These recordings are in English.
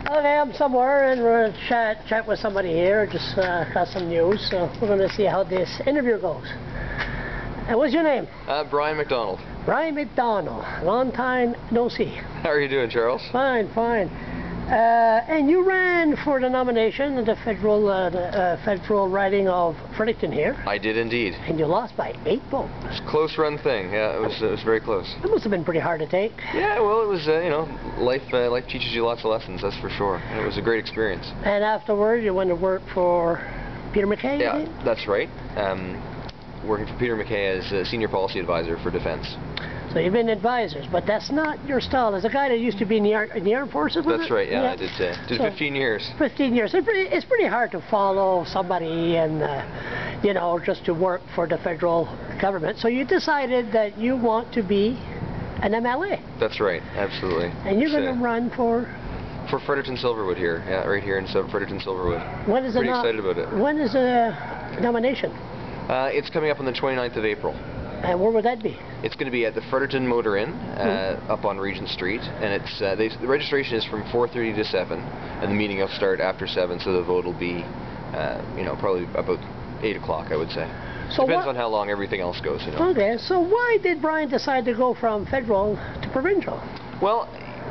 Okay, I'm somewhere and we're going to chat with somebody here. Just got some news, so we're going to see how this interview goes. And what's your name? Brian Macdonald. Brian Macdonald. Long time no see. How are you doing, Charles? Fine, fine. And you ran for the nomination in the federal riding of Fredericton here. I did indeed. And you lost by 8 votes. It's a close run thing. Yeah, it was very close. It must have been pretty hard to take. Yeah, well, it was you know, life teaches you lots of lessons, that's for sure. And it was a great experience. And afterward, you went to work for Peter MacKay. Yeah, that's right. Working for Peter MacKay as a senior policy advisor for defense. So you've been advisors, but that's not your style. As a guy that used to be in the armed forces, was That's right, yeah. I did 15 years. 15 years. It's pretty hard to follow somebody and, you know, just to work for the federal government. So you decided that you want to be an MLA. That's right, absolutely. And you're going to run for? For Fredericton-Silverwood here, yeah, right here in Fredericton-Silverwood. When is Pretty excited about it. When is the nomination? It's coming up on the 29th of April. And where would that be? It's going to be at the Fredericton Motor Inn, up on Regent Street, and it's the registration is from 4:30 to 7, and the meeting will start after 7, so the vote will be, you know, probably about 8 o'clock, I would say. So depends on how long everything else goes, you know. Okay, so why did Brian decide to go from federal to provincial? Well,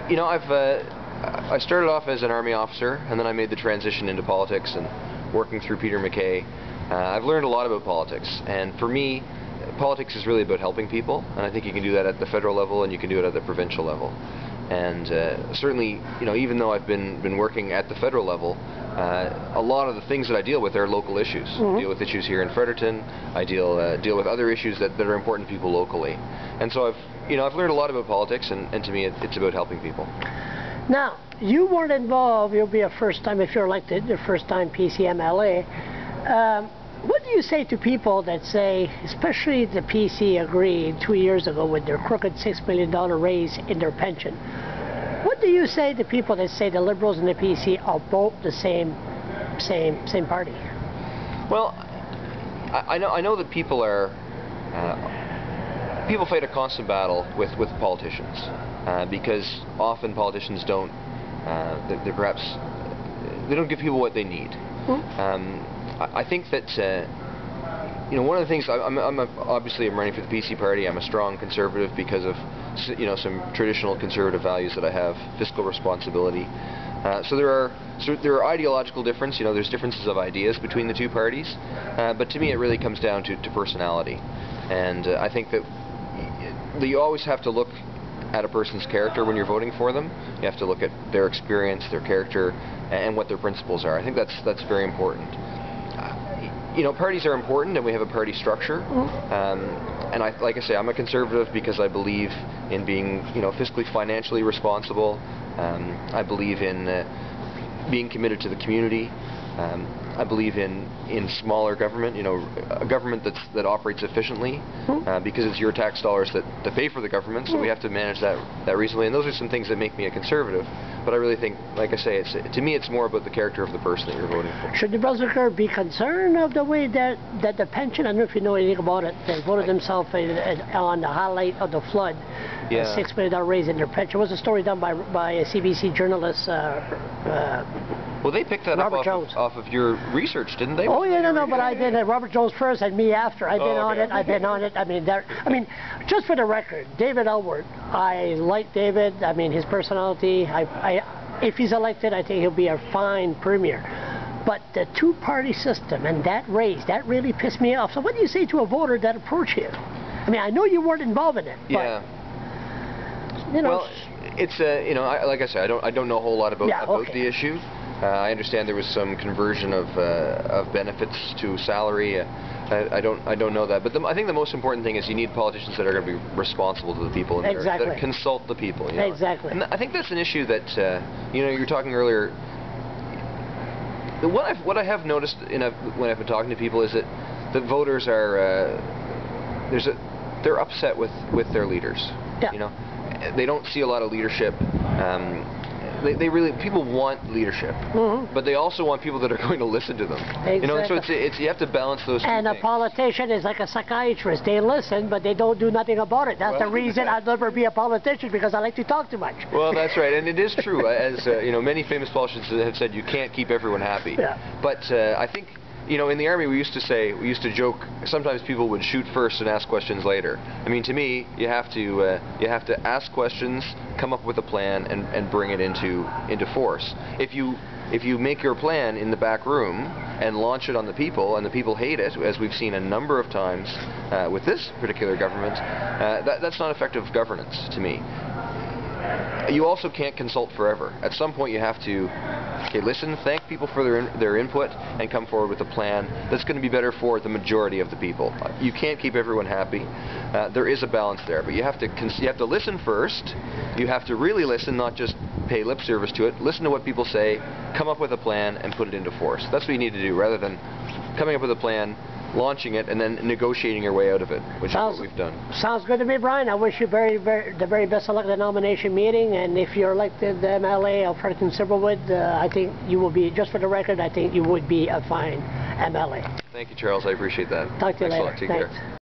you know, I started off as an Army officer, and then I made the transition into politics and working through Peter MacKay. I've learned a lot about politics, and for me, politics is really about helping people, and I think you can do that at the federal level and you can do it at the provincial level. And certainly, you know, even though I've been working at the federal level, a lot of the things that I deal with are local issues. I deal with issues here in Fredericton. I deal with other issues that are important to people locally. And so I've learned a lot about politics, and to me it's about helping people. Now, you weren't involved. You'll be a first time, if you're elected, your first time PCMLA. What do you say to people that say, especially the PC agreed 2 years ago with their crooked $6 million raise in their pension? What do you say to people that say the Liberals and the PC are both the same party? Well, I know that people fight a constant battle with politicians because often politicians don't they don't give people what they need. I think that you know, one of the things obviously I'm running for the PC party. I'm a strong conservative because of, you know, some traditional conservative values that I have, fiscal responsibility. So there are ideological differences. You know, there's differences of ideas between the two parties, but to me it really comes down to personality, and I think that you always have to look at a person's character when you're voting for them. You have to look at their experience, their character, and what their principles are. I think that's very important. You know, parties are important, and we have a party structure. And like I say, I'm a conservative because I believe in being, you know, fiscally, financially responsible. I believe in being committed to the community. I believe in smaller government, you know, a government that operates efficiently, because it's your tax dollars that pay for the government, so we have to manage that reasonably. And those are some things that make me a conservative. But I really think, like I say, to me it's more about the character of the person that you're voting for. Should the Brunswicker be concerned of the way that the pension, I don't know if you know anything about it, they voted themselves on the highlight of the flood, a $6 million raise in their pension. It was a story done by a CBC journalist, well, they picked that up off of your research, didn't they? Oh yeah, no, but I did it. Robert Jones first and me after. I've been on it. I mean, just for the record, David Elwood. I like David. I mean, his personality. If he's elected, I think he'll be a fine premier. But the two-party system and that race, that really pissed me off. So what do you say to a voter that approached you? I mean, I know you weren't involved in it. Yeah. But, you know. Well, it's you know, like I said, I don't know a whole lot about the issue. I understand there was some conversion of benefits to salary. I don't know that, but I think the most important thing is you need politicians that are going to be responsible to the people, and that consult the people. You know? Exactly. And I think that's an issue that you know, you were talking earlier. What I have noticed when I've been talking to people is that the voters are they're upset with their leaders. Yeah. You know, they don't see a lot of leadership. people want leadership, but they also want people that are going to listen to them. Exactly. You know, so you have to balance those two and things. A politician is like a psychiatrist. They listen, but they don't do nothing about it. That's the reason I'll never be a politician, because I like to talk too much. Well, that's right, and it is true. As you know, many famous politicians have said, you can't keep everyone happy. Yeah. But I think, you know, in the Army we used to joke, sometimes people would shoot first and ask questions later. I mean, to me, you have to ask questions, come up with a plan, and bring it into force. If you make your plan in the back room and launch it on the people, and the people hate it, as we've seen a number of times with this particular government, that's not effective governance to me. You also can't consult forever. At some point you have to listen, thank people for their input, and come forward with a plan that's going to be better for the majority of the people. You can't keep everyone happy. There is a balance there, but you have to listen first. You have to really listen, not just pay lip service to it. Listen to what people say, come up with a plan, and put it into force. That's what you need to do, rather than coming up with a plan, launching it, and then negotiating your way out of it, which is what we've done. Sounds good to me, Brian. I wish you the very best of luck at the nomination meeting, and if you're elected MLA of Fredericton-Silverwood, I think you will be, just for the record, I think you would be a fine MLA. Thank you, Charles. I appreciate that. Talk to you later. Thanks a lot. Take care.